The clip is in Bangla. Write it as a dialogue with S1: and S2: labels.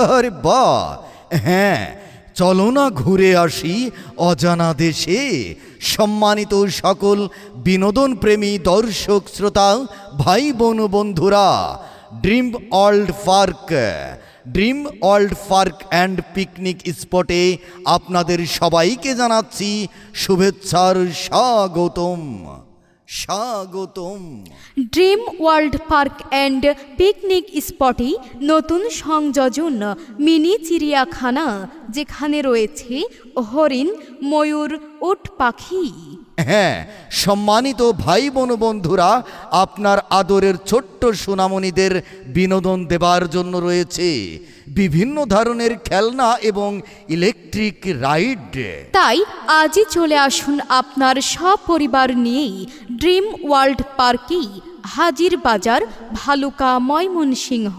S1: আরে বাহ, হ্যাঁ, চলো না ঘুরে আসি অজানা দেশে। সম্মানিত সকল বিনোদন প্রেমী দর্শক শ্রোতা ভাই বোন বন্ধুরা, dream world park and picnic স্পটে আপনাদের সবাইকে জানাচ্ছি শুভেচ্ছার স্বাগতম।
S2: Dream world park and picnic স্পটে নতুন সংযোজন মিনি চিড়িয়াখানা, যেখানে রয়েছে হরিণ, ময়ূর, উট পাখি।
S1: হ্যাঁ, সম্মানিত ভাই বোন বন্ধুরা, আপনার আদরের ছোট্ট সোনামণিদের বিনোদন দেবার জন্য রয়েছে বিভিন্ন ধরনের খেলনা এবং ইলেকট্রিক রাইড।
S2: তাই আজই চলে আসুন আপনার সপরিবার নিয়েই ড্রিম ওয়ার্ল্ড পার্কেই, হাজির বাজার, ভালুকা, ময়মনসিংহ।